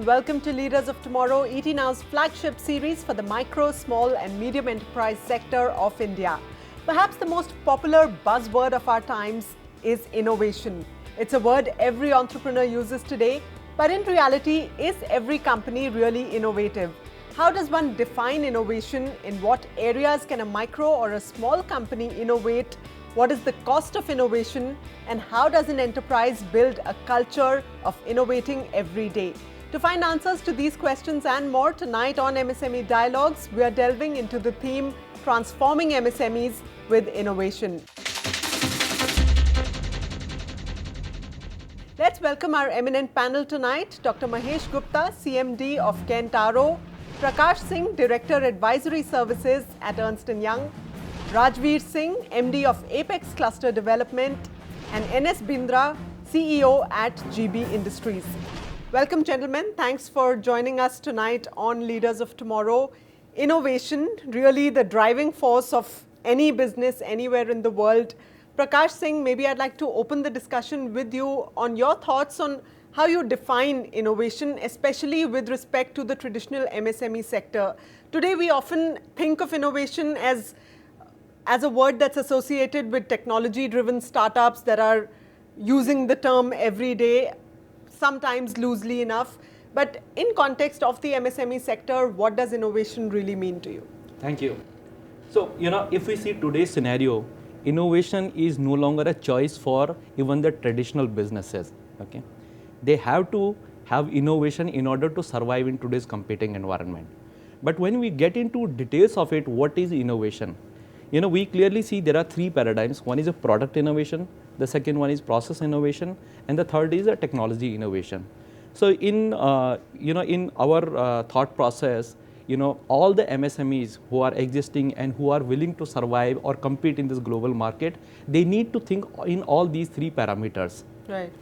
welcome to Leaders of Tomorrow, ET Now's flagship series for the micro, small and medium enterprise sector of India. Perhaps the most popular buzzword of our times is innovation. It's a word every entrepreneur uses today, but in reality, is every company really innovative? How does one define innovation? In what areas can a micro or a small company innovate? What is the cost of innovation? And how does an enterprise build a culture of innovating every day? To find answers to these questions and more, tonight on MSME Dialogues, we are delving into the theme Transforming MSMEs with Innovation. Let's welcome our eminent panel tonight. Dr. Mahesh Gupta, CMD of Kentaro, Prakash Singh, Director Advisory Services at Ernst & Young, Rajveer Singh, MD of Apex Cluster Development, and NS Bindra, CEO at GB Industries. Welcome, gentlemen. Thanks for joining us tonight on Leaders of Tomorrow. Innovation, really the driving force of any business anywhere in the world. Prakash Singh, maybe I'd like to open the discussion with you on your thoughts on how you define innovation, especially with respect to the traditional MSME sector. Today, we often think of innovation as a word that's associated with technology-driven startups that are using the term every day, sometimes loosely enough. But in context of the MSME sector, what does innovation really mean to you? Thank you. So, if we see today's scenario, innovation is no longer a choice for even the traditional businesses. Okay, they have to have innovation in order to survive in today's competing environment. But when we get into details of it, what is innovation? We clearly see there are three paradigms. One is a product innovation, the second one is process innovation, and the third is a technology innovation. So in in our thought process, all the MSMEs who are existing and who are willing to survive or compete in this global market, they need to think in all these three parameters. Right.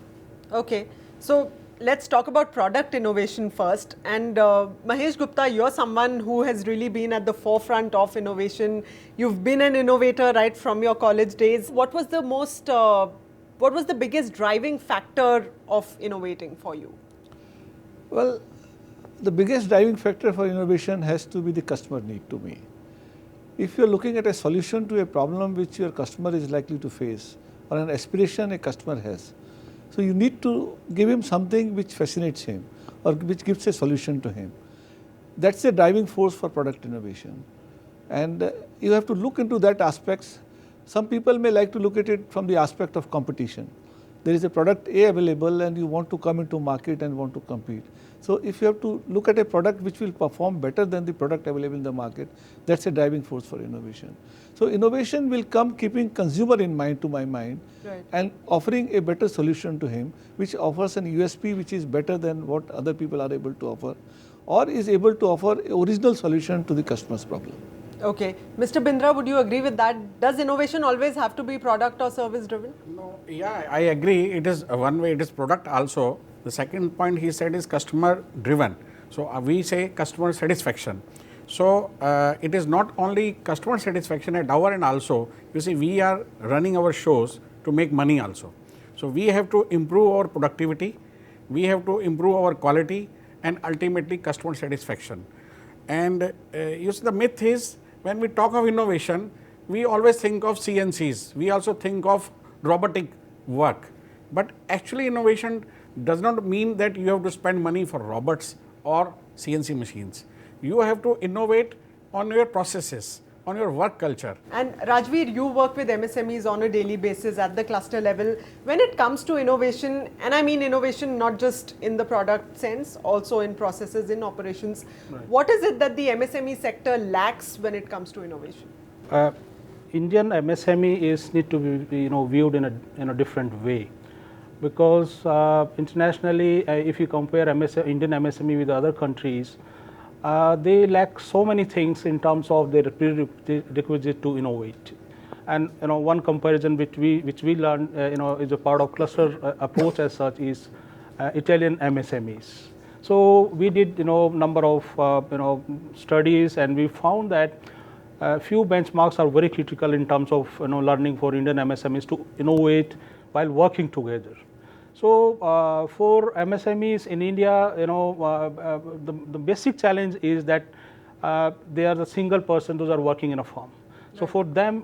Okay. So let's talk about product innovation first. And Mahesh Gupta, you're someone who has really been at the forefront of innovation. You've been an innovator right from your college days. What was the biggest driving factor of innovating for you? Well, the biggest driving factor for innovation has to be the customer need to me. If you're looking at a solution to a problem which your customer is likely to face, or an aspiration a customer has, so you need to give him something which fascinates him or which gives a solution to him. That's a driving force for product innovation. And you have to look into that aspects. Some people may like to look at it from the aspect of competition. There is a product A available and you want to come into market and want to compete. So if you have to look at a product which will perform better than the product available in the market, that's a driving force for innovation. So innovation will come keeping consumer in mind, to my mind, right, and offering a better solution to him, which offers an USP which is better than what other people are able to offer, or is able to offer an original solution to the customer's problem. Okay. Mr. Bindra, would you agree with that? Does innovation always have to be product or service driven? No, yeah, I agree. It is one way, it is product also. The second point he said is customer driven. So we say customer satisfaction. So it is not only customer satisfaction at our end also. You see, we are running our shows to make money also. So we have to improve our productivity, we have to improve our quality, and ultimately customer satisfaction. And you see, the myth is, when we talk of innovation, we always think of CNCs. We also think of robotic work. But actually innovation does not mean that you have to spend money for robots or CNC machines. You have to innovate on your processes, on your work culture. And Rajveer, you work with MSMEs on a daily basis at the cluster level. When it comes to innovation, and I mean innovation not just in the product sense, also in processes, in operations, right, what is it that the MSME sector lacks when it comes to innovation? Indian MSME need to be viewed in a different way, because internationally, if you compare Indian MSME with other countries, they lack so many things in terms of their prerequisite to innovate. And one comparison which we learned is a part of cluster approach as such is Italian MSMEs. So we did number of studies, and we found that few benchmarks are very critical in terms of learning for Indian MSMEs to innovate while working together. So for MSMEs in India, the basic challenge is that they are the single person; those are working in a firm. So for them,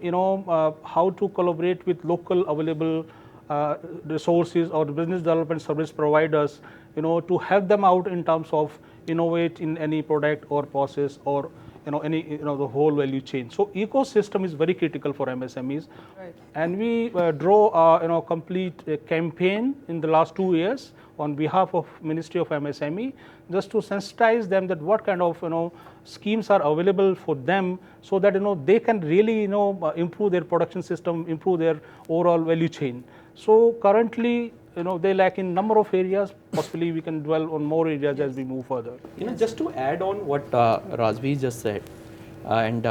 how to collaborate with local available resources or business development service providers, to help them out in terms of innovate in any product or process or any the whole value chain. So ecosystem is very critical for MSMEs, Right. and we draw complete campaign in the last 2 years on behalf of Ministry of MSME, just to sensitize them that what kind of schemes are available for them, so that they can really improve their production system, improve their overall value chain. So currently they lack in number of areas. Possibly we can dwell on more areas as we move further. Just to add on what Rajveer just said, and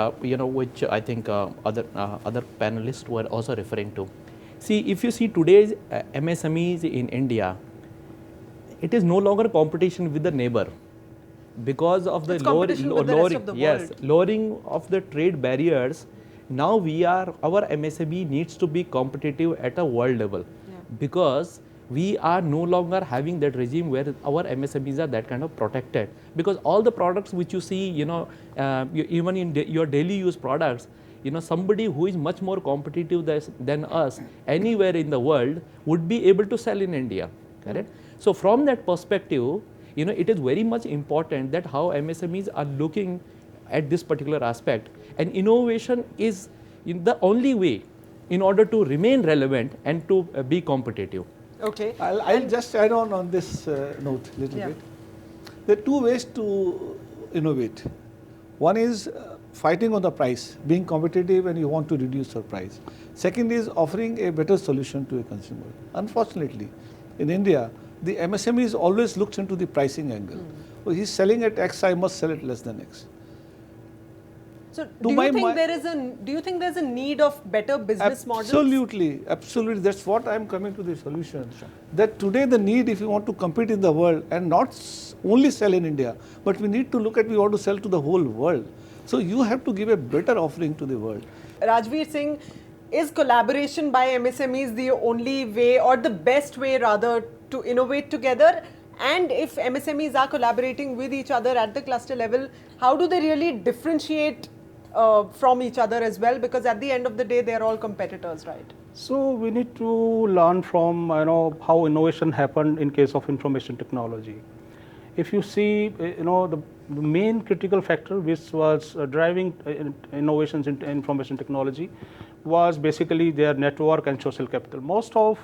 which I think other panelists were also referring to. See, if you see today's MSMEs in India, it is no longer competition with the neighbor because of the It's competition with the rest of the world. lowering of the trade barriers. Now our MSME needs to be competitive at a world level, because we are no longer having that regime where our MSMEs are that kind of protected, because all the products which you see, even in your daily use products, somebody who is much more competitive than us anywhere in the world would be able to sell in India, correct? So from that perspective, it is very much important that how MSMEs are looking at this particular aspect, and innovation is the only way in order to remain relevant and to be competitive. Okay. I'll just add on this note a little bit. There are two ways to innovate. One is fighting on the price, being competitive, and you want to reduce your price. Second is offering a better solution to a consumer. Unfortunately, in India, the MSMEs always looks into the pricing angle. Well, he's selling at X, I must sell it less than X. So do you think there's a need of better business models? Absolutely, absolutely. That's what I'm coming to the solution. That today the need, if you want to compete in the world and not only sell in India, but we need to look at, we want to sell to the whole world. So you have to give a better offering to the world. Rajveer Singh, is collaboration by MSMEs the only way, or the best way rather, to innovate together? And if MSMEs are collaborating with each other at the cluster level, how do they really differentiate from each other as well? Because at the end of the day, they are all competitors, right? So we need to learn from how innovation happened in case of information technology. If you see, the main critical factor which was driving innovations in information technology was basically their network and social capital. Most of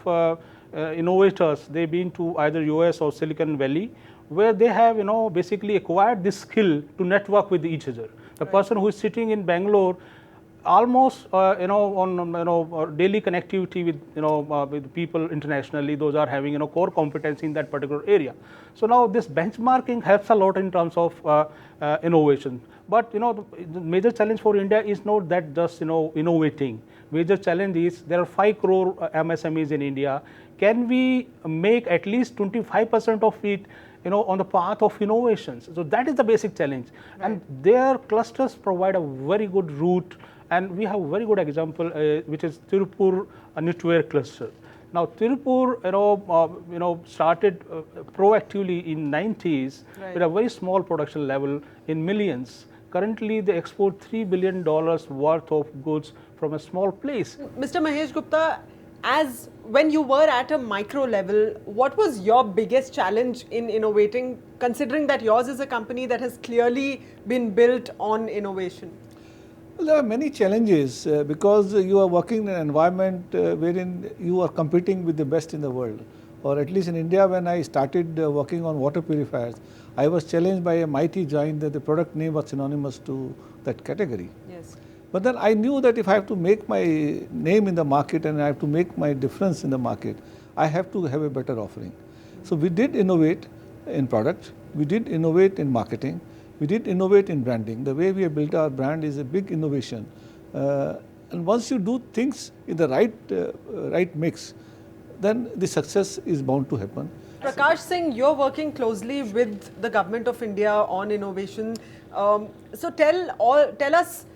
innovators, they've been to either US or Silicon Valley, where they have basically acquired this skill to network with each other. The person who is sitting in Bangalore almost on daily connectivity with people internationally, those are having core competency in that particular area. So now this benchmarking helps a lot in terms of innovation. But the major challenge for India is not that just innovating. Major challenge is there are 5 crore MSMEs in India. Can we make at least 25% of it on the path of innovations? So that is the basic challenge. Right. And their clusters provide a very good route, and we have a very good example, which is Tirupur knitwear cluster. Now Tirupur started proactively in 90s with a very small production level in millions. Currently they export $3 billion worth of goods from a small place. Mr. Mahesh Gupta, as when you were at a micro level, what was your biggest challenge in innovating, considering that yours is a company that has clearly been built on innovation? Well, there are many challenges because you are working in an environment wherein you are competing with the best in the world. Or at least in India, when I started working on water purifiers, I was challenged by a mighty giant that the product name was synonymous to that category. Yes. But then I knew that if I have to make my name in the market and I have to make my difference in the market, I have to have a better offering. So we did innovate in product, we did innovate in marketing, we did innovate in branding. The way we have built our brand is a big innovation. And once you do things in the right mix, then the success is bound to happen. Prakash Singh, you're working closely with the Government of India on innovation. So tell us,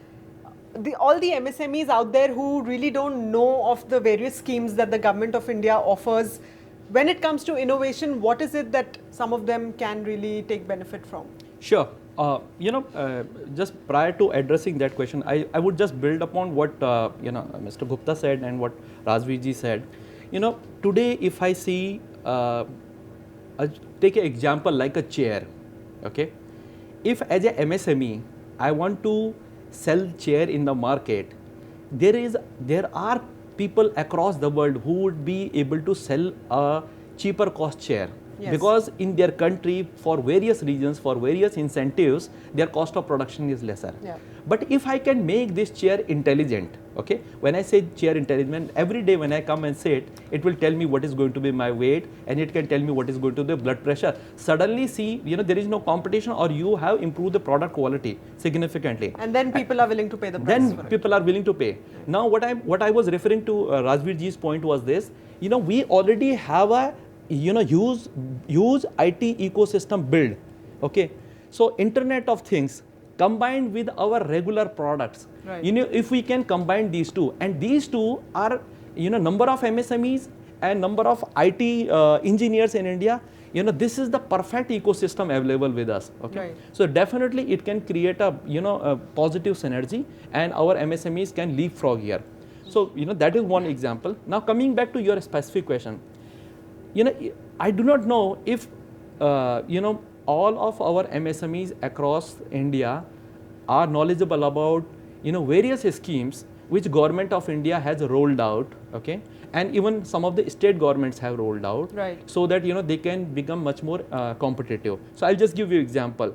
all the MSMEs out there who really don't know of the various schemes that the Government of India offers, when it comes to innovation, what is it that some of them can really take benefit from? Sure. Just prior to addressing that question, I would just build upon what Mr. Gupta said and what Rajveer ji said. Today if I see, take an example like a chair, okay? If as a MSME, I want to sell chair in the market, there are people across the world who would be able to sell a cheaper cost chair. Yes. Because in their country, for various reasons, for various incentives, their cost of production is lesser. Yeah. But if I can make this chair intelligent, okay, when I say chair intelligent, every day when I come and sit, it will tell me what is going to be my weight, and it can tell me what is going to be the blood pressure. Suddenly see, there is no competition, or you have improved the product quality significantly. And then people are willing to pay the price Then for it. people are willing to pay. Now what I was referring to, Rajveer ji's point was this, we already have a huge IT ecosystem build, okay? So Internet of Things combined with our regular products, Right. if we can combine these two, and these two are, number of MSMEs and number of IT engineers in India, this is the perfect ecosystem available with us, okay? Right. So definitely it can create a, a positive synergy, and our MSMEs can leapfrog here. So, that is one example. Now coming back to your specific question, I do not know if, all of our MSMEs across India are knowledgeable about, various schemes which Government of India has rolled out, okay? And even some of the state governments have rolled out, Right. so that, they can become much more competitive. So I'll just give you example.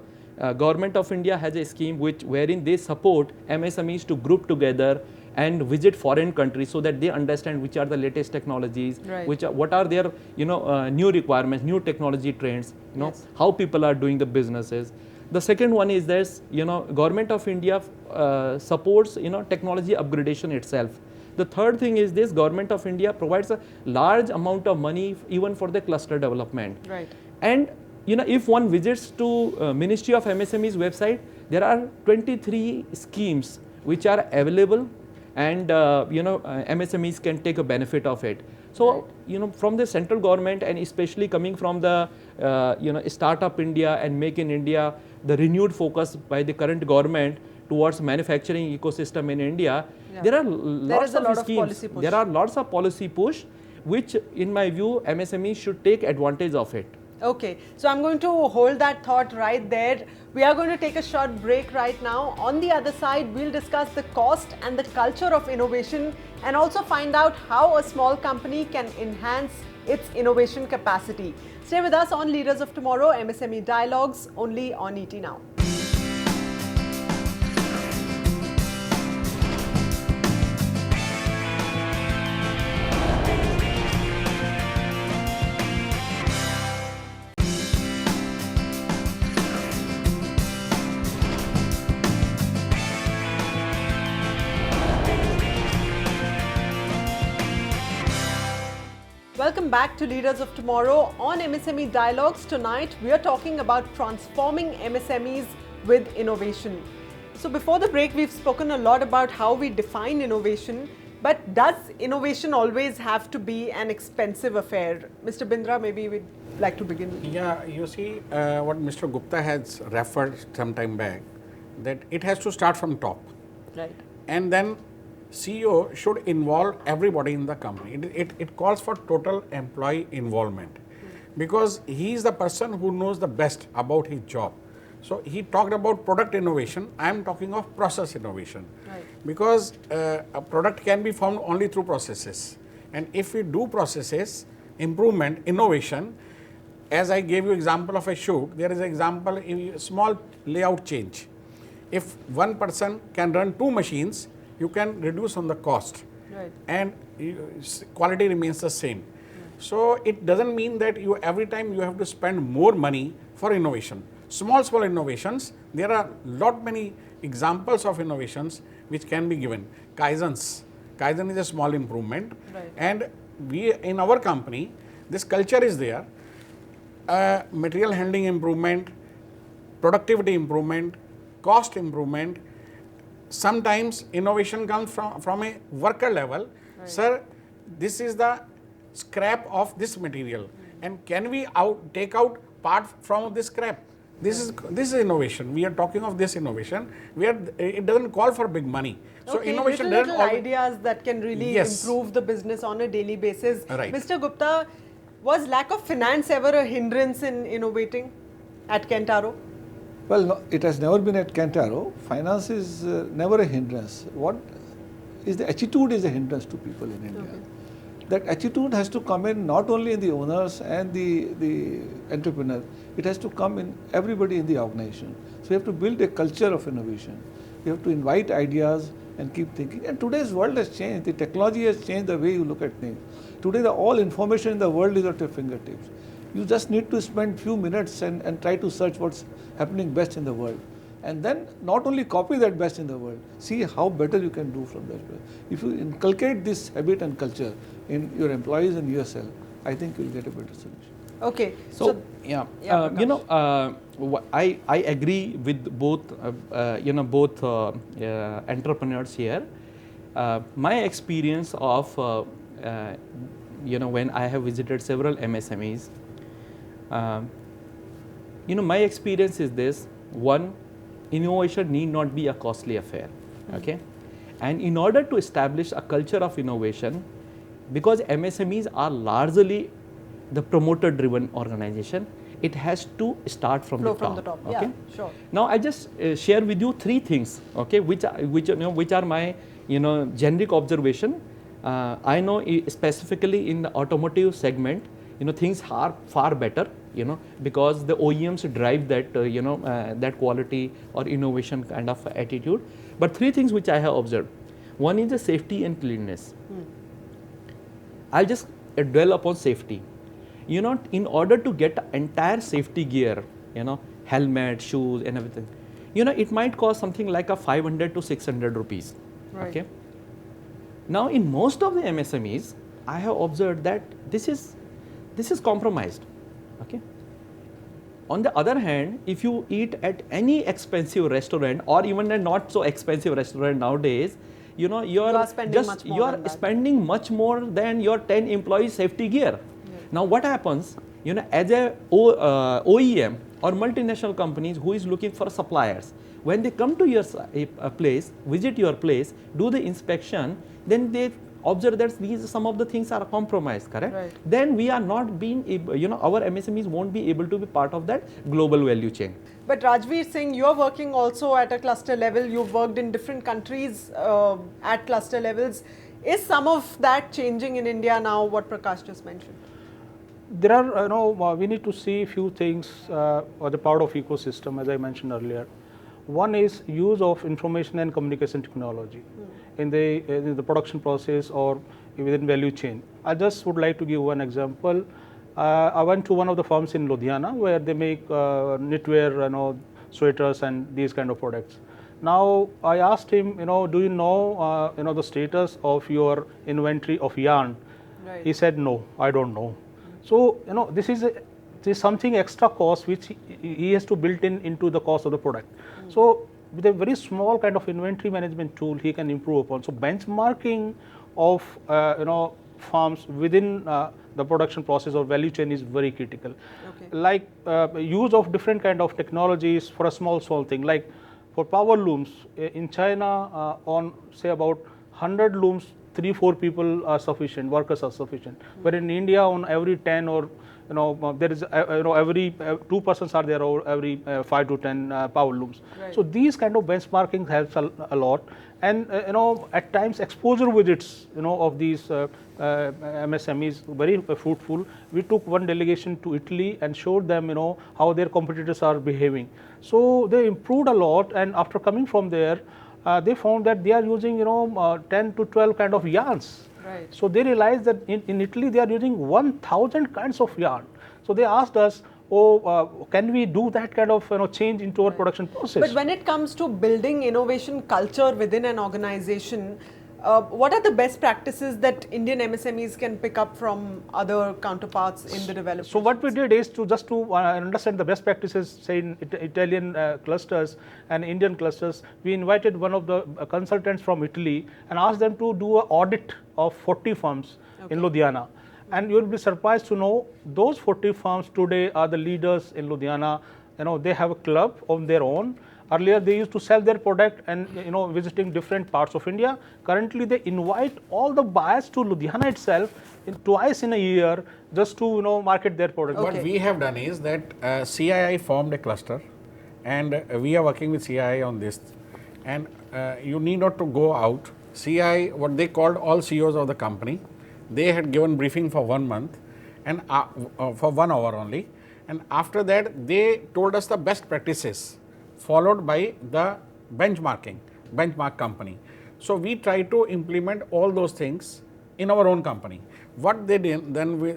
Government of India has a scheme wherein they support MSMEs to group together and visit foreign countries so that they understand which are the latest technologies, Right. what are their new requirements, new technology trends, Yes. how people are doing the businesses. The second one is this, Government of India supports technology upgradation itself. The third thing is this, Government of India provides a large amount of money even for the cluster development. Right. And if one visits to Ministry of MSME's website, there are 23 schemes which are available, and MSMEs can take a benefit of it. So from the central government, and especially coming from the Startup India and Make in India, the renewed focus by the current government towards manufacturing ecosystem in India, Yeah. there are There lots is a lot of of schemes. policy push. There are lots of policy push, which in my view MSMEs should take advantage of it. Okay, so I'm going to hold that thought right there. We are going to take a short break right now. On the other side, we'll discuss the cost and the culture of innovation, and also find out how a small company can enhance its innovation capacity. Stay with us on Leaders of Tomorrow, MSME Dialogues, only on ET Now. Welcome back to Leaders of Tomorrow on MSME Dialogues. Tonight, we are talking about transforming MSMEs with innovation. So before the break, we've spoken a lot about how we define innovation, but does innovation always have to be an expensive affair? Mr. Bindra, maybe we'd like to begin with you. Yeah, you see what Mr. Gupta has referred some time back, that it has to start from top. Right. And then CEO should involve everybody in the company. It calls for total employee involvement, because he is the person who knows the best about his job. So he talked about product innovation. I am talking of process innovation, Right. because a product can be found only through processes. And if we do processes, improvement, innovation, as I gave you example of a shoe, there is an example in a small layout change. If one person can run 2 machines, you can reduce on the cost, Right. and quality remains the same. So it doesn't mean that you every time you have to spend more money for innovation. Small innovations, there are many examples of innovations which can be given. Kaizen is a small improvement, Right. and we in our company, this culture is there. Material handling improvement, productivity improvement, cost improvement. Sometimes innovation comes from a worker level. Right. Sir, this is the scrap of this material, and can we take out part from this scrap? This is innovation. We are talking of this innovation where it doesn't call for big money. So okay, innovation little doesn't ideas that can really Yes. improve the business on a daily basis. Right. Mr. Gupta, was lack of finance ever a hindrance in innovating at Kentaro? Well, no, it has never been at Kentaro. Finance is never a hindrance. What is the attitude is a hindrance to people in India. Okay. That attitude has to come in not only in the owners and the entrepreneur, it has to come in everybody in the organization. So we have to build a culture of innovation. We have to invite ideas and keep thinking. And today's world has changed. The technology has changed the way you look at things. Today, all information in the world is at your fingertips. You just need to spend few minutes and try to search what's happening best in the world. And then not only copy that best in the world, see how better you can do from that. If you inculcate this habit and culture in your employees and yourself, I think you'll get a better solution. Okay. So yeah, you know, I agree with both both entrepreneurs here. My experience of when I have visited several MSMEs, my experience is this: one, innovation need not be a costly affair. Okay, and in order to establish a culture of innovation, because MSMEs are largely the promoter-driven organization, it has to start from Flow the top. from the top. Okay? Yeah, sure. Now I just share with you three things, okay, which are my generic observation. I know specifically in the automotive segment, things are far better, because the OEMs drive that that quality or innovation kind of attitude. But three things which I have observed. One is the safety and cleanliness. I'll just dwell upon safety. In order to get entire safety gear, helmet, shoes and everything, it might cost something like a 500 to 600 rupees. Right. Okay. Now in most of the MSMEs, I have observed that this is compromised. Okay. On the other hand, if you eat at any expensive restaurant or even a not so expensive restaurant nowadays, you are spending much more than that. spending much more than your 10 employees safety gear. Now what happens, as a OEM or multinational companies who is looking for suppliers, when they come to your place, visit your place, do the inspection, then they observe that some of the things are compromised, correct? Right. Then we are not being able, our MSMEs won't be able to be part of that global value chain. But Rajveer Singh, you're working also at a cluster level. You've worked in different countries at cluster levels. Is some of that changing in India now, what Prakash just mentioned? There are, we need to see few things or the part of ecosystem, as I mentioned earlier. One is use of information and communication technology in the production process or within value chain. I just would like to give one example. I went to one of the firms in Ludhiana where they make knitwear, sweaters and these kind of products. Now I asked him, do you know, the status of your inventory of yarn? Right. He said, no, I don't know. So, this is something extra cost which he has to build into the cost of the product. So, with a very small kind of inventory management tool, he can improve upon. So, benchmarking of farms within the production process or value chain is very critical. Okay. Like use of different kind of technologies for a small thing. Like for power looms in China, on say about 100 looms, 3-4 people are sufficient, workers are sufficient. But in India, on every 10 or there is every 2 persons are there over every 5 to 10 power looms. Right. So these kind of benchmarking helps a lot, and at times exposure visits of these MSMEs very fruitful. We took one delegation to Italy and showed them how their competitors are behaving. So they improved a lot, and after coming from there, they found that they are using 10 to 12 kind of yarns. Right. So they realized that in Italy they are using 1,000 kinds of yarn. So they asked us, can we do that kind of change into our production process? But when it comes to building innovation culture within an organization, what are the best practices that Indian MSMEs can pick up from other counterparts in the development? So what we did is to understand the best practices, say in Italian clusters and Indian clusters. We invited one of the consultants from Italy and asked them to do an audit of 40 firms in Ludhiana. And you will be surprised to know those 40 firms today are the leaders in Ludhiana. You know, they have a club of their own. Earlier they used to sell their product and, you know, visiting different parts of India. Currently they invite all the buyers to Ludhiana itself twice in a year just to, you know, market their product. What we have done is that CII formed a cluster, and we are working with CII on this. And you need not to go out. CII, what they called all CEOs of the company, they had given briefing for 1 month and for 1 hour only. And after that, they told us the best practices, followed by the benchmark company. So we try to implement all those things in our own company. What they did,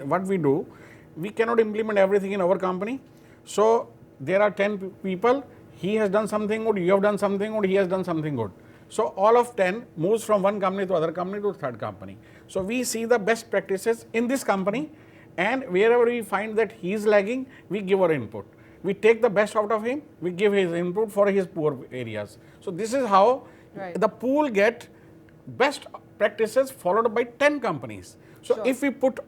what we do, we cannot implement everything in our company. So there are 10 people, he has done something good, you have done something good, he has done something good. So all of 10 moves from one company to other company to third company. So we see the best practices in this company, and wherever we find that he is lagging, we give our input. We take the best out of him, we give his input for his poor areas. So this is how the pool get best practices followed by 10 companies. So if we put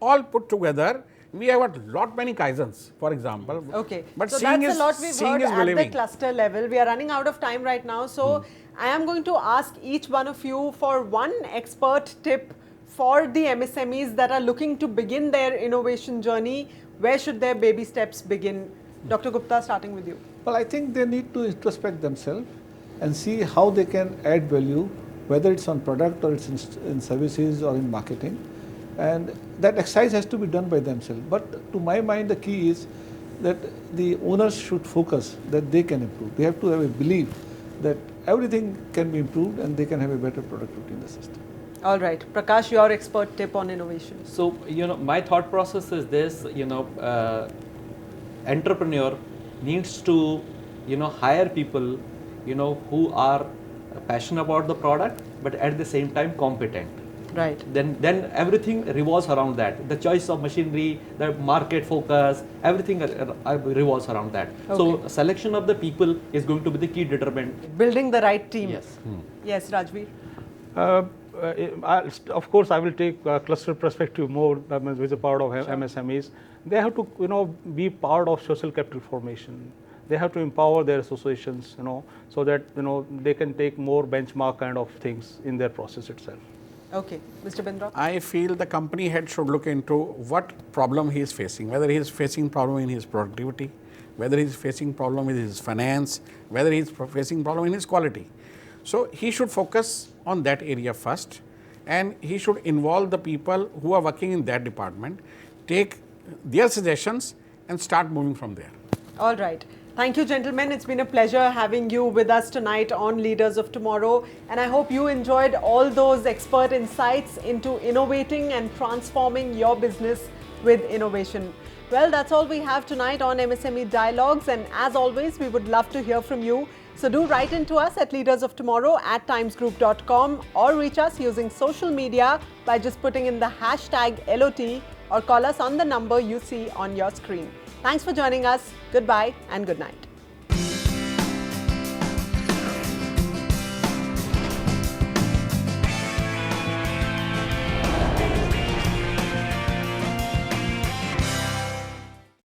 together, we have got lot many Kaizens, for example. Okay, but so seeing that's is, a lot we've seeing heard is at the believing. cluster level. We are running out of time right now, so I am going to ask each one of you for one expert tip for the MSMEs that are looking to begin their innovation journey. Where should their baby steps begin? Dr. Gupta, starting with you. Well, I think they need to introspect themselves and see how they can add value, whether it's on product or it's in services or in marketing. And that exercise has to be done by themselves. But to my mind, the key is that the owners should focus that they can improve. They have to have a belief that everything can be improved and they can have a better productivity in the system. All right, Prakash, your expert tip on innovation. So, you know, my thought process is this, you know, entrepreneur needs to, you know, hire people, you know, who are passionate about the product, but at the same time competent. Right. Then everything revolves around that. The choice of machinery, the market focus, everything revolves around that. Okay. So selection of the people is going to be the key determinant. Building the right team. Yes. Yes, Rajveer. Of course, I will take cluster perspective more, which is a part of MSMEs. They have to, you know, be part of social capital formation. They have to empower their associations, you know, so that, you know, they can take more benchmark kind of things in their process itself. Okay, Mr. Bindra. I feel the company head should look into what problem he is facing, whether he is facing problem in his productivity, whether he is facing problem with his finance, whether he is facing problem in his quality. So he should focus on that area first, and he should involve the people who are working in that department, take their suggestions and start moving from there. All right. Thank you, gentlemen. It's been a pleasure having you with us tonight on Leaders of Tomorrow. And I hope you enjoyed all those expert insights into innovating and transforming your business with innovation. Well, that's all we have tonight on MSME Dialogues. And as always, we would love to hear from you. So do write into us at leadersoftomorrow@timesgroup.com or reach us using social media by just putting in the hashtag LOT or call us on the number you see on your screen. Thanks for joining us. Goodbye and good night.